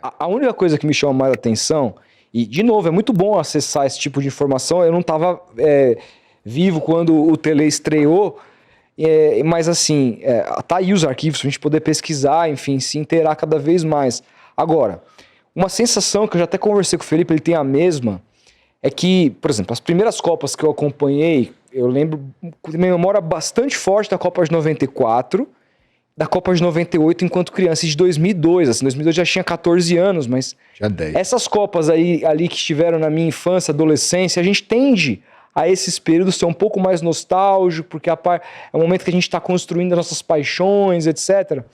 A única coisa que me chama mais atenção, e de novo, é muito bom acessar esse tipo de informação, eu não estava vivo quando o Tele estreou, mas assim, tá aí os arquivos pra gente poder pesquisar, enfim, se inteirar cada vez mais. Agora, uma sensação que eu já até conversei com o Felipe, ele tem a mesma, é que, por exemplo, as primeiras Copas que eu acompanhei, eu lembro, minha memória bastante forte da Copa de 94, da Copa de 98 enquanto criança, e de 2002, assim, 2002 já tinha 14 anos, mas Já 10. essas Copas aí, ali que estiveram na minha infância, adolescência, a gente tende a esses períodos ser um pouco mais nostálgico, porque é o momento que a gente está construindo as nossas paixões, etc.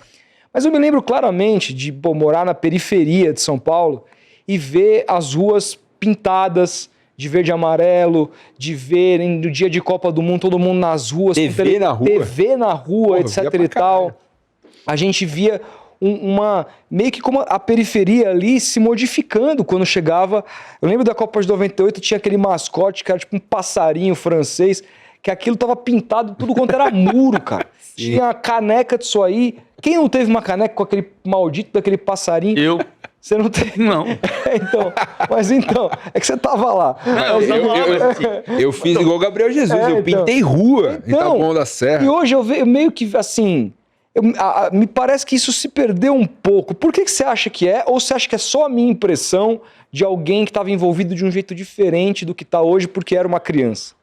Mas eu me lembro claramente de morar na periferia de São Paulo e ver as ruas pintadas de verde e amarelo, de ver no dia de Copa do Mundo todo mundo nas ruas. TV na rua? TV na rua, Porra, etc via e pra tal. A gente via meio que como a periferia ali se modificando quando chegava. Eu lembro da Copa de 98, tinha aquele mascote que era tipo um passarinho francês, que aquilo tava pintado tudo quanto era muro, cara. Tinha a caneca disso aí. Quem não teve uma caneca com aquele maldito daquele passarinho? Eu. Você não teve? Não. Então, é que você tava lá. Não, Eu fiz igual o Gabriel Jesus, eu então. pintei rua em Taboão da Serra. E hoje eu vejo meio que assim. Me parece que isso se perdeu um pouco. Por que você acha que é? Ou você acha que é só a minha impressão de alguém que estava envolvido de um jeito diferente do que está hoje porque era uma criança?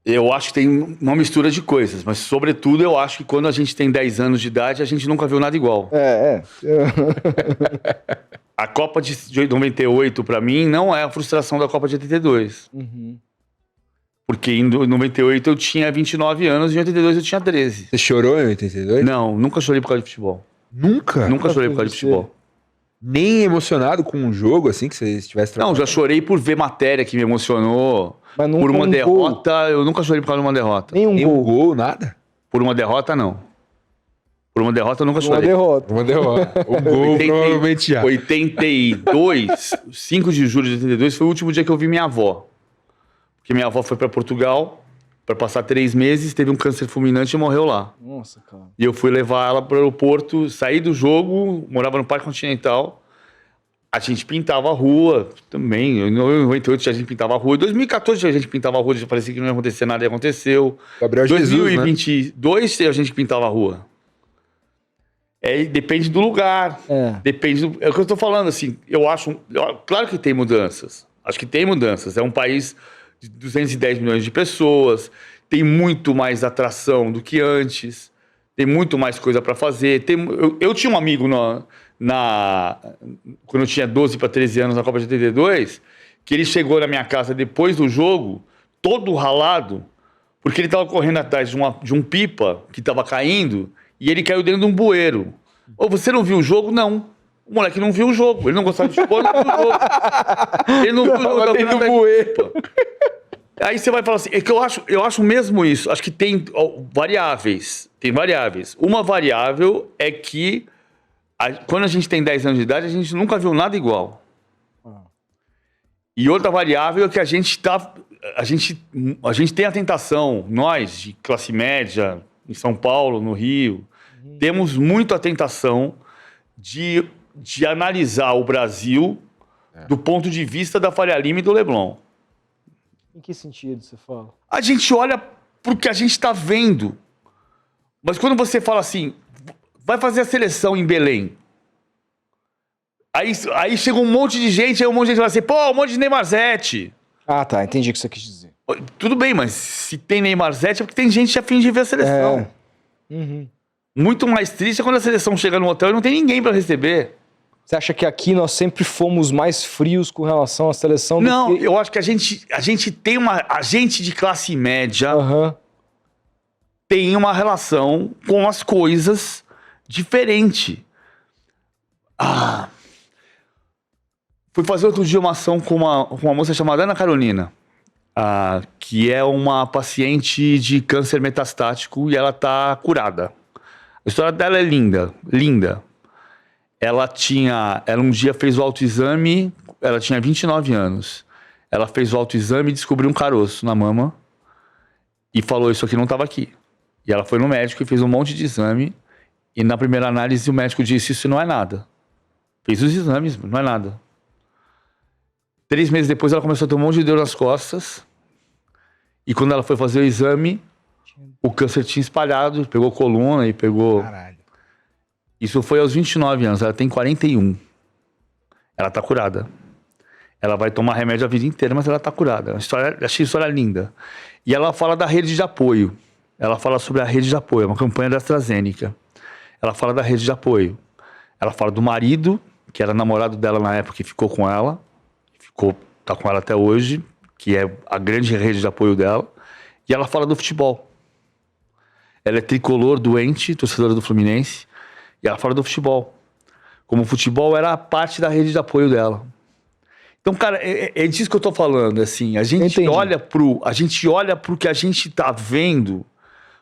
Eu acho que tem uma mistura de coisas, mas sobretudo eu acho que quando a gente tem 10 anos de idade, a gente nunca viu nada igual. A Copa de 98, pra mim, não é a frustração da Copa de 82. Uhum. Porque em 98 eu tinha 29 anos e em 82 eu tinha 13. Você chorou em 82? Não, nunca chorei por causa de futebol. Nunca? Nunca chorei por causa de futebol. Nem emocionado com um jogo, assim, que você estivesse Não, já chorei por ver matéria que me emocionou. Mas nunca Por uma um derrota, eu nunca chorei por causa de uma derrota. Nem um Nem um gol. gol, nada? Por uma derrota, não. Por uma derrota, eu nunca Uma chorei. derrota. Uma derrota. Um gol, provavelmente já. 82, 5 de julho de 82, foi o último dia que eu vi minha avó. Porque minha avó foi para Portugal para passar 3 meses, teve um câncer fulminante e morreu lá. Nossa, cara. E eu fui levar ela para o aeroporto, saí do jogo, morava no Parque Continental. A gente pintava a rua também. Em 98 a gente pintava a rua. Em 2014 a gente pintava a rua, já parecia que não ia acontecer nada e aconteceu. Gabriel Em Jesus, né? 2022 a gente pintava a rua. Depende do lugar. Depende do... É o que eu tô falando, assim. Claro que tem mudanças. Acho que tem mudanças. É um país de 210 milhões de pessoas. Tem muito mais atração do que antes. Tem muito mais coisa para fazer. Eu tinha um amigo quando eu tinha 12 para 13 anos na Copa de 82, que ele chegou na minha casa depois do jogo, todo ralado, porque ele estava correndo atrás de um pipa que estava caindo e ele caiu dentro de um bueiro. Ô, você não viu o jogo? Não. O moleque não viu o jogo. Ele não gostava de futebol, ele não viu o jogo. Ele não viu o jogo. Dentro do bueiro. Aí você vai falar assim, é que eu acho mesmo isso. Acho que tem variáveis. Tem variáveis. Uma variável é que quando a gente tem 10 anos de idade, a gente nunca viu nada igual. E outra variável é que a gente tem a tentação, nós, de classe média, em São Paulo, no Rio, temos muito a tentação de analisar o Brasil do ponto de vista da Faria Lima e do Leblon. Em que sentido você fala? A gente olha pro que a gente está vendo. Mas quando você fala assim, vai fazer a seleção em Belém. Aí chega um monte de gente, aí um monte de gente fala assim, pô, um monte de Neymarzete. Ah, tá, entendi o que você quis dizer. Tudo bem, mas se tem Neymarzete é porque tem gente a fim de ver a seleção. Muito mais triste é quando a seleção chega no hotel e não tem ninguém para receber. Você acha que aqui nós sempre fomos mais frios com relação à seleção? Não, eu acho que a gente tem a gente de classe média tem uma relação com as coisas diferente. Fui fazer outro dia uma ação com uma moça chamada Ana Carolina, que é uma paciente de câncer metastático e ela tá curada. A história dela é linda, linda. Ela um dia fez o autoexame, ela tinha 29 anos. Ela fez o autoexame e descobriu um caroço na mama e falou, isso aqui não estava aqui. E ela foi no médico e fez um monte de exame e na primeira análise o médico disse, isso não é nada. Fez os exames, não é nada. 3 meses depois ela começou a ter um monte de dor nas costas. E quando ela foi fazer o exame, o câncer tinha espalhado, pegou coluna e pegou... Caralho. Isso foi aos 29 anos, ela tem 41. Ela tá curada. Ela vai tomar remédio a vida inteira, mas ela tá curada. Achei a história linda. E ela fala da rede de apoio. Ela fala sobre a rede de apoio, é uma campanha da AstraZeneca. Ela fala da rede de apoio. Ela fala do marido, que era namorado dela na época e ficou com ela. Tá com ela até hoje, que é a grande rede de apoio dela. E ela fala do futebol. Ela é tricolor, doente, torcedora do Fluminense. E ela fala do futebol. Como o futebol era a parte da rede de apoio dela. Então, cara, é disso que eu tô falando, assim. A gente olha pro que a gente tá vendo,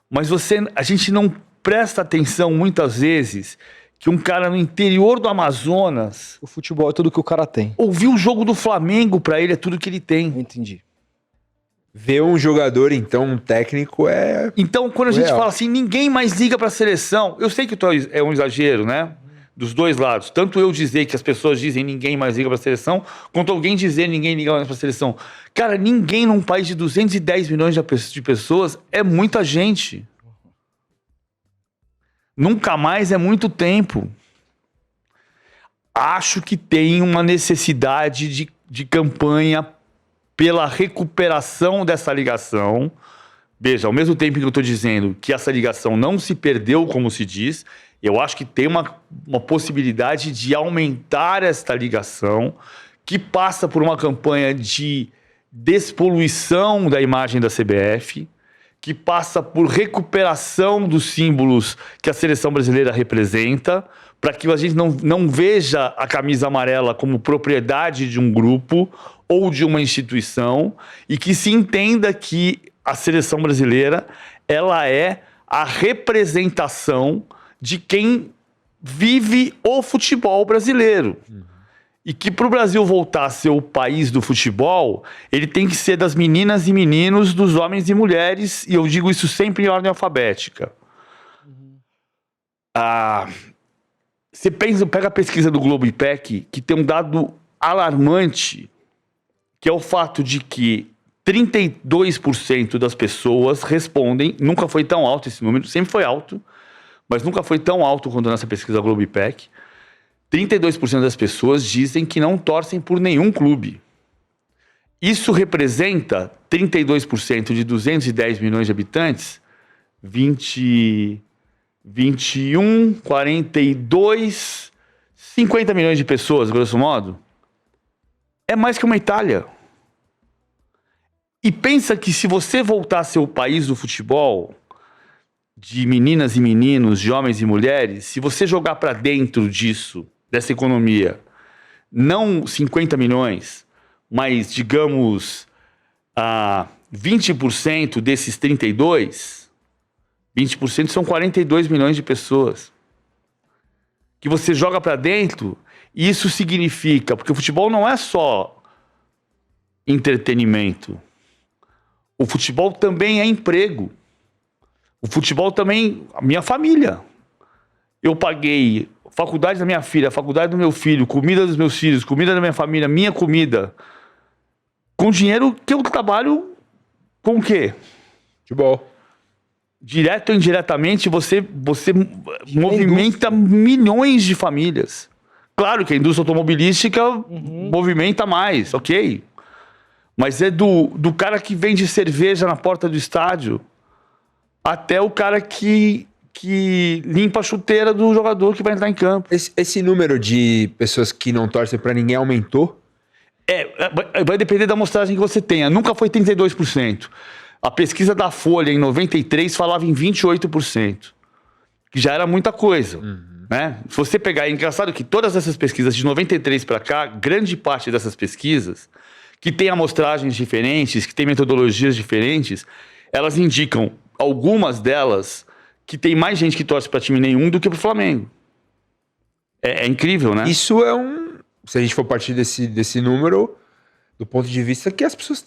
mas a gente não presta atenção muitas vezes que um cara no interior do Amazonas... O futebol é tudo que o cara tem. Ouvir o jogo do Flamengo pra ele é tudo que ele tem. Entendi. Ver um jogador, então, um técnico é... Então, quando a gente fala assim, ninguém mais liga pra seleção... Eu sei que é um exagero, né? Dos dois lados. Tanto eu dizer que as pessoas dizem ninguém mais liga pra seleção, quanto alguém dizer ninguém liga mais pra seleção. Cara, ninguém num país de 210 milhões de pessoas é muita gente. Nunca mais é muito tempo. Acho que tem uma necessidade de campanha pela recuperação dessa ligação. Veja, ao mesmo tempo que eu estou dizendo que essa ligação não se perdeu, como se diz, eu acho que tem uma possibilidade de aumentar esta ligação, que passa por uma campanha de despoluição da imagem da CBF, que passa por recuperação dos símbolos que a seleção brasileira representa, para que a gente não veja a camisa amarela como propriedade de um grupo ou de uma instituição, e que se entenda que a seleção brasileira ela é a representação de quem vive o futebol brasileiro. E que para o Brasil voltar a ser o país do futebol, ele tem que ser das meninas e meninos, dos homens e mulheres, e eu digo isso sempre em ordem alfabética. Você pega a pesquisa do Globo IPEC, que tem um dado alarmante, que é o fato de que 32% das pessoas respondem, nunca foi tão alto esse número, sempre foi alto, mas nunca foi tão alto quanto nessa pesquisa Globo IPEC. 32% das pessoas dizem que não torcem por nenhum clube. Isso representa 32% de 210 milhões de habitantes, 21, 42, 50 milhões de pessoas, grosso modo. É mais que uma Itália. E pensa que se você voltar a ser o país do futebol, de meninas e meninos, de homens e mulheres, se você jogar para dentro disso, dessa economia, não 50 milhões, mas, digamos, 20% desses 32, 20% são 42 milhões de pessoas. Que você joga para dentro, e isso significa, porque o futebol não é só entretenimento. O futebol também é emprego. O futebol também, a minha família. Eu paguei faculdade da minha filha, faculdade do meu filho, comida dos meus filhos, comida da minha família, minha comida, com dinheiro que eu trabalho com o quê? Futebol. Direto ou indiretamente, você movimenta milhões de famílias. Claro que a indústria automobilística movimenta mais, ok? Mas é do cara que vende cerveja na porta do estádio até o cara que limpa a chuteira do jogador que vai entrar em campo. Esse número de pessoas que não torcem pra ninguém aumentou? Vai depender da amostragem que você tenha. Nunca foi 32%. A pesquisa da Folha, em 93, falava em 28%. Que já era muita coisa. Né? Se você pegar... É engraçado que todas essas pesquisas, de 93 para cá, grande parte dessas pesquisas, que tem amostragens diferentes, que tem metodologias diferentes, elas indicam, algumas delas, que tem mais gente que torce para time nenhum do que para o Flamengo. É incrível, né? Isso é um... Se a gente for partir desse número, Do ponto de vista que as pessoas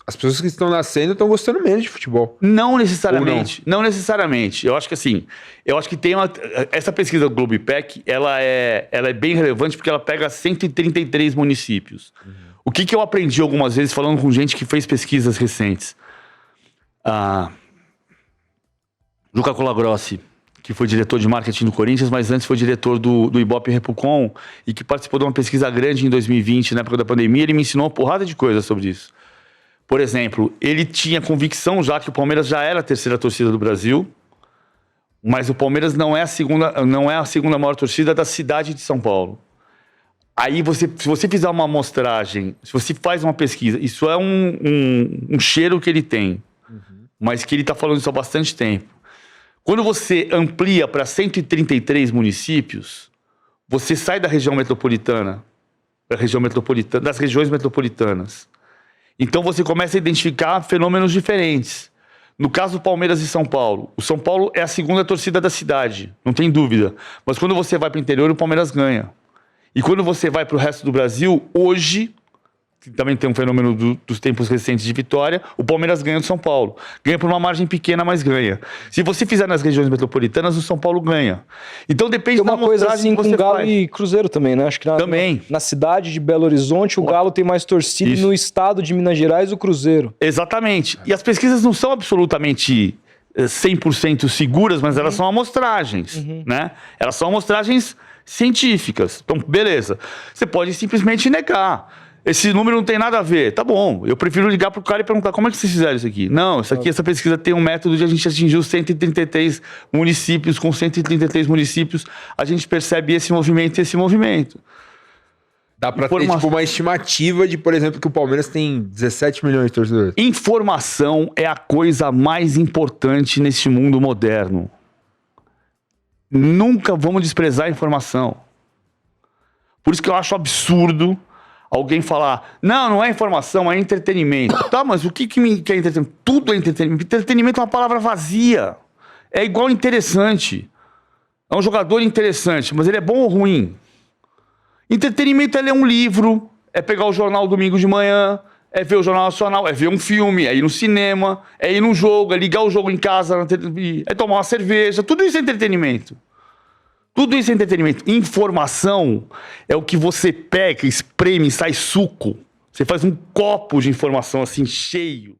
as pessoas que estão nascendo estão gostando menos de futebol. Não necessariamente. Não necessariamente. Eu acho que assim, tem essa pesquisa do Globo IPEC, ela é bem relevante porque ela pega 133 municípios. O que eu aprendi algumas vezes falando com gente que fez pesquisas recentes? Luca Colagrossi, que foi diretor de marketing do Corinthians, mas antes foi diretor do Ibope Repucon e que participou de uma pesquisa grande em 2020, na época da pandemia, ele me ensinou uma porrada de coisas sobre isso. Por exemplo, ele tinha convicção já que o Palmeiras já era a terceira torcida do Brasil, mas o Palmeiras não é a segunda maior torcida da cidade de São Paulo. Aí, se você fizer uma amostragem, se você faz uma pesquisa, isso é um cheiro que ele tem, mas que ele está falando isso há bastante tempo. Quando você amplia para 133 municípios, você sai da região metropolitana, das regiões metropolitanas. Então você começa a identificar fenômenos diferentes. No caso do Palmeiras e São Paulo, o São Paulo é a segunda torcida da cidade, não tem dúvida. Mas quando você vai para o interior, o Palmeiras ganha. E quando você vai para o resto do Brasil, hoje, que também tem um fenômeno dos tempos recentes de vitória, o Palmeiras ganha do São Paulo. Ganha por uma margem pequena, mas ganha. Se você fizer nas regiões metropolitanas, o São Paulo ganha. Então depende da coisa assim com Galo e Cruzeiro também, né? Acho que também. Na cidade de Belo Horizonte, o Galo tem mais torcida, e no estado de Minas Gerais, o Cruzeiro. Exatamente. E as pesquisas não são absolutamente 100% seguras, mas elas são amostragens, né? Elas são amostragens científicas. Então, beleza. Você pode simplesmente negar. Esse número não tem nada a ver. Tá bom, eu prefiro ligar pro cara e perguntar como é que vocês fizeram isso aqui. Não, essa pesquisa tem um método de a gente atingir os 133 municípios. Com 133 municípios, a gente percebe esse movimento e esse movimento. Dá pra ter tipo, uma estimativa de, por exemplo, que o Palmeiras tem 17 milhões de torcedores. Informação é a coisa mais importante neste mundo moderno. Nunca vamos desprezar a informação. Por isso que eu acho absurdo alguém falar, não é informação, é entretenimento. Tá, mas o que é entretenimento? Tudo é entretenimento. Entretenimento é uma palavra vazia. É igual interessante. É um jogador interessante, mas ele é bom ou ruim? Entretenimento é ler um livro, é pegar o jornal domingo de manhã, é ver o Jornal Nacional, é ver um filme, é ir no cinema, é ir num jogo, é ligar o jogo em casa, é tomar uma cerveja. Tudo isso é entretenimento. Tudo isso é entretenimento. Informação é o que você pega, espreme, sai suco. Você faz um copo de informação assim, cheio.